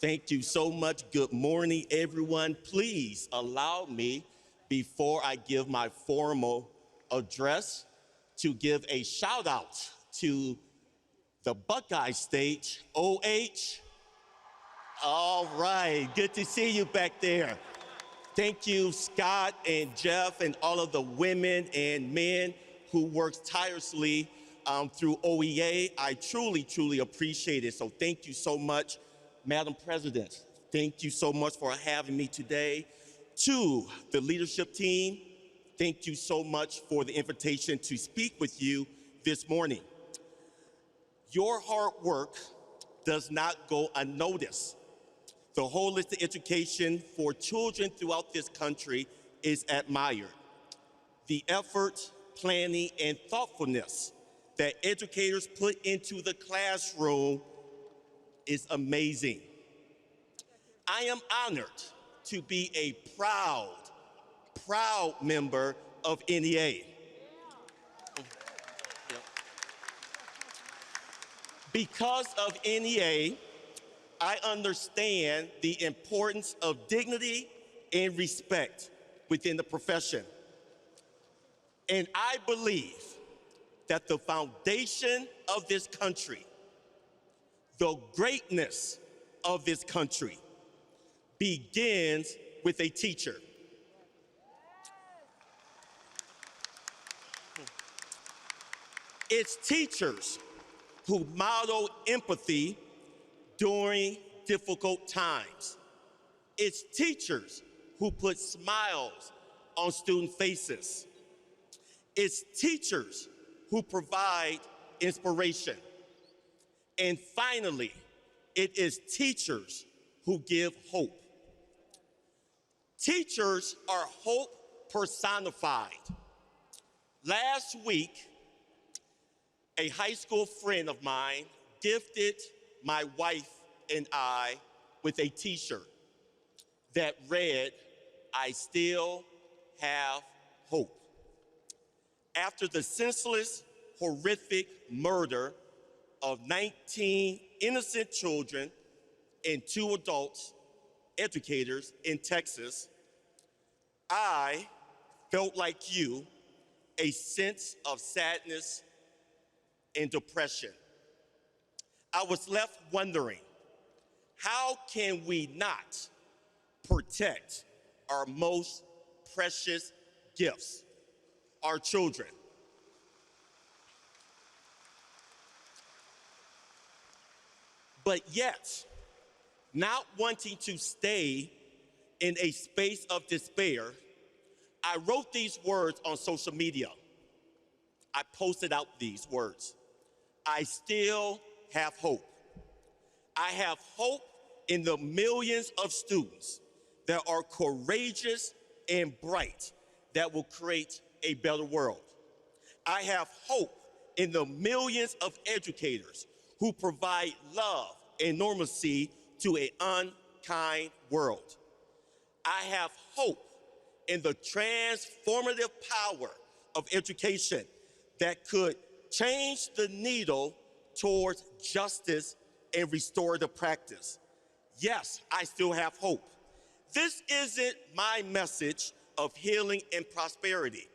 Thank you so much. Good morning, everyone. Please allow me, before I give my formal address, to give a shout out to the Buckeye State, OH. All right, good to see you back there. Thank you, Scott and Jeff, and all of the women and men who worked tirelessly through OEA. I truly, truly appreciate it. So thank you so much, Madam President. Thank you so much for having me today. To the leadership team, thank you so much for the invitation to speak with you this morning. Your hard work does not go unnoticed. The holistic education for children throughout this country is admired. The effort, planning, and thoughtfulness that educators put into the classroom is amazing. I am honored to be a proud member of NEA. Because of NEA, I understand the importance of dignity and respect within the profession. And I believe that the foundation of this country, the greatness of this country, begins with a teacher. It's teachers who model empathy during difficult times. It's teachers who put smiles on student faces. It's teachers who provide inspiration. And finally, it is teachers who give hope. Teachers are hope personified. Last week, a high school friend of mine gifted my wife and I with a t-shirt that read, "I still have hope." After the senseless, horrific murder of 19 innocent children and 2 adults, educators in Texas, I felt like you, a sense of sadness and depression. I was left wondering, how can we not protect our most precious gifts, our children? But yet, not wanting to stay in a space of despair, I wrote these words on social media. I posted out these words. I still have hope. I have hope in the millions of students that are courageous and bright that will create a better world. I have hope in the millions of educators who provide love and normalcy to an unkind world. I have hope in the transformative power of education that could change the needle towards justice and restorative practice. Yes, I still have hope. This isn't my message of healing and prosperity.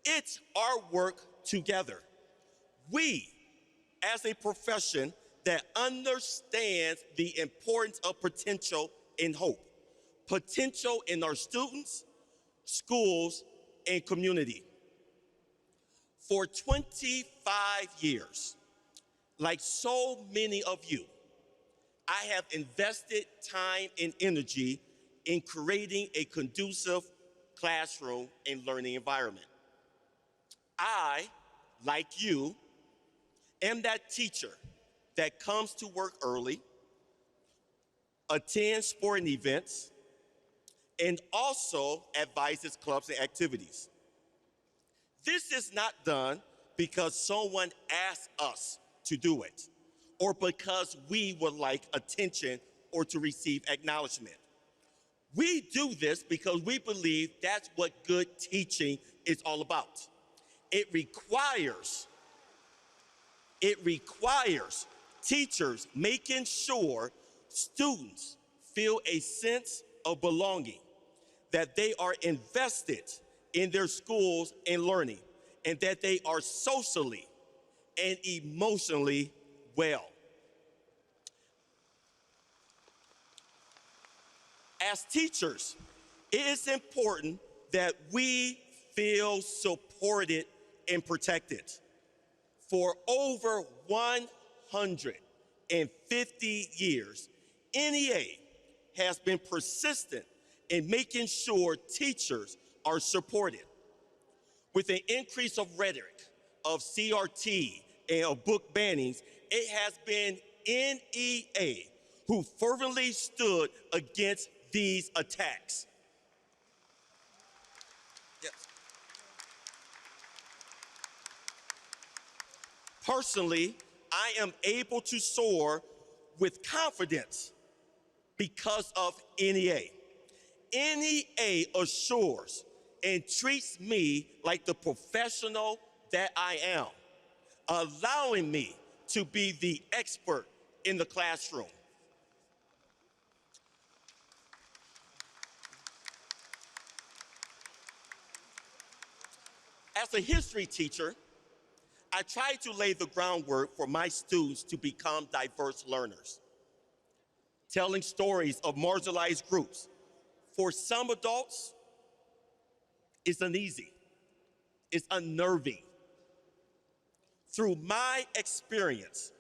It's our work together. We, as a profession that understands the importance of potential and hope, potential in our students, schools, and community. For 25 years, like so many of you, I have invested time and energy in creating a conducive classroom and learning environment. I, like you, am that teacher that comes to work early, attends sporting events, and also advises clubs and activities. This is not done because someone asked us to do it, or because we would like attention or to receive acknowledgement. We do this because we believe that's what good teaching is all about. It requires teachers making sure Students feel a sense of belonging, that they are invested in their schools and learning, and that they are socially and emotionally well. As teachers, it is important that we feel supported and protected. For over 150 years, NEA has been persistent in making sure teachers are supported. With an increase of rhetoric, of CRT, and of book bannings, it has been NEA who fervently stood against these attacks. Yes. Personally, I am able to soar with confidence because of NEA. NEA assures and treats me like the professional that I am, allowing me to be the expert in the classroom. As a history teacher, I try to lay the groundwork for my students to become diverse learners. Telling stories of marginalized groups, for some adults, is uneasy, it's unnerving. Through my experience,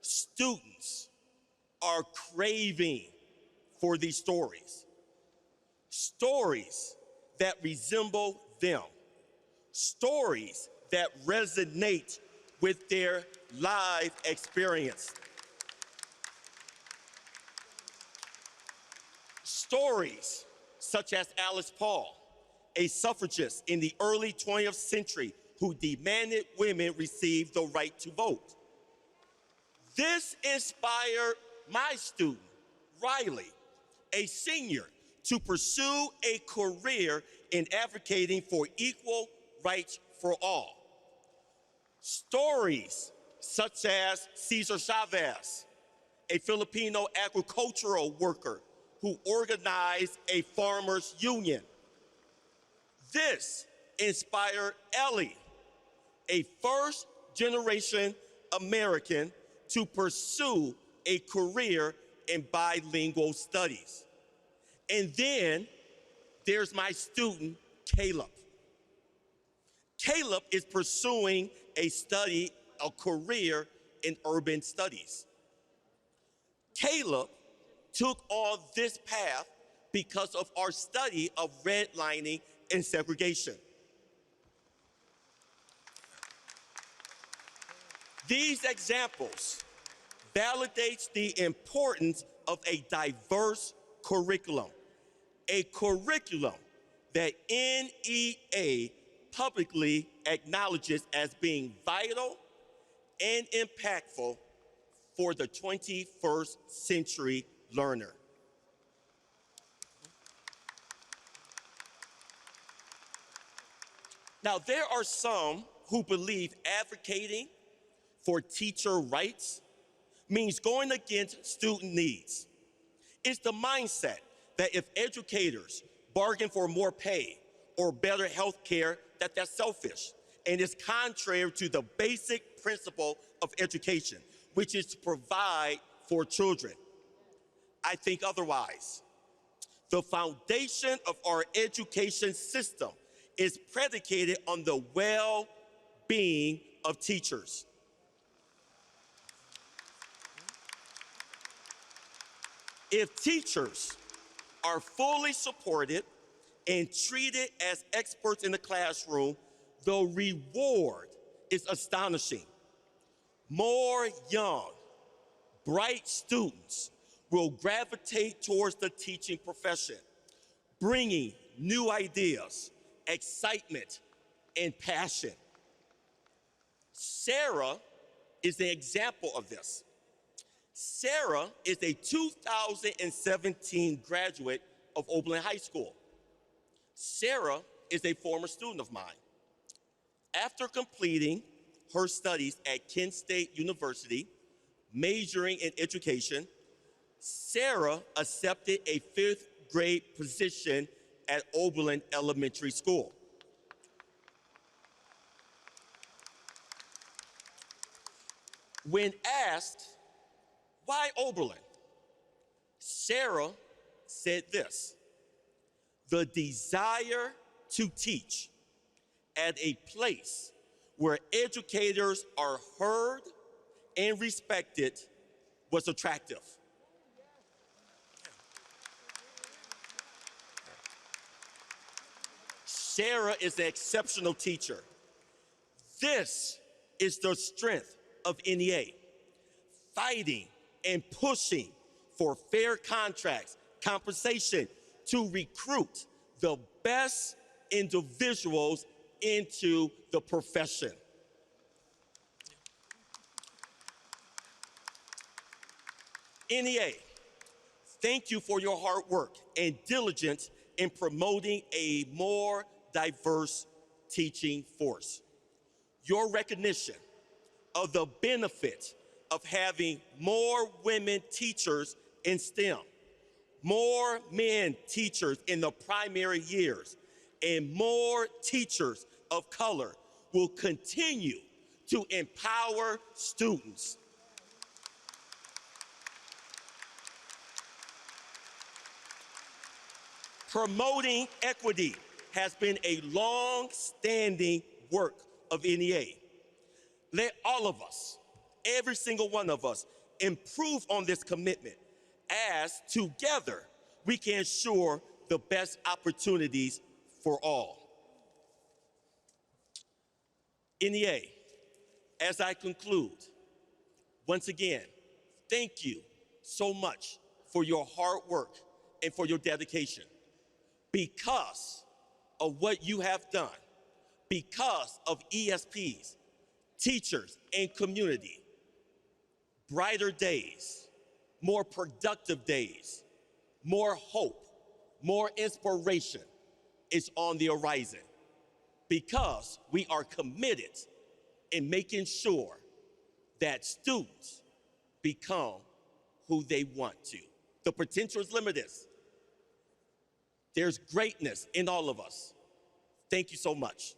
students are craving for these stories. Stories that resemble them. Stories that resonate with their life experience. Stories such as Alice Paul, a suffragist in the early 20th century who demanded women receive the right to vote. This inspired my student, Riley, a senior, to pursue a career in advocating for equal rights for all. Stories such as Cesar Chavez, a Filipino agricultural worker who organized a farmers' union. This inspired Ellie, a first-generation American, to pursue a career in bilingual studies. And then there's my student, Caleb. Caleb is pursuing a career in urban studies. Caleb took on this path because of our study of redlining and segregation. These examples validates the importance of a diverse curriculum, a curriculum that NEA publicly acknowledges as being vital and impactful for the 21st century learner. Now, there are some who believe advocating for teacher rights means going against student needs. It's the mindset that if educators bargain for more pay or better health care, that that's selfish and is contrary to the basic principle of education, which is to provide for children. I think otherwise. The foundation of our education system is predicated on the well-being of teachers. If teachers are fully supported and treated as experts in the classroom, the reward is astonishing. More young, bright students will gravitate towards the teaching profession, bringing new ideas, excitement, and passion. Sarah is an example of this. Sarah is a 2017 graduate of Oberlin High School. Sarah is a former student of mine. After completing her studies at Kent State University, majoring in education, Sarah accepted a fifth grade position at Oberlin Elementary School. When asked, why Oberlin? Sarah said this: the desire to teach at a place where educators are heard and respected was attractive. Sarah is an exceptional teacher. This is the strength of NEA, fighting and pushing for fair contracts, compensation to recruit the best individuals into the profession. NEA, thank you for your hard work and diligence in promoting a more diverse teaching force. Your recognition of the benefit of having more women teachers in STEM, more men teachers in the primary years, and more teachers of color will continue to empower students. Promoting equity has been a long-standing work of NEA. Let all of us, every single one of us, improve on this commitment as together we can ensure the best opportunities for all. NEA, as I conclude, once again, thank you so much for your hard work and for your dedication. Because of what you have done, because of ESPs, teachers, and community, brighter days, more productive days, more hope, more inspiration is on the horizon, because we are committed in making sure that students become who they want to. The potential is limitless. There's greatness in all of us. Thank you so much.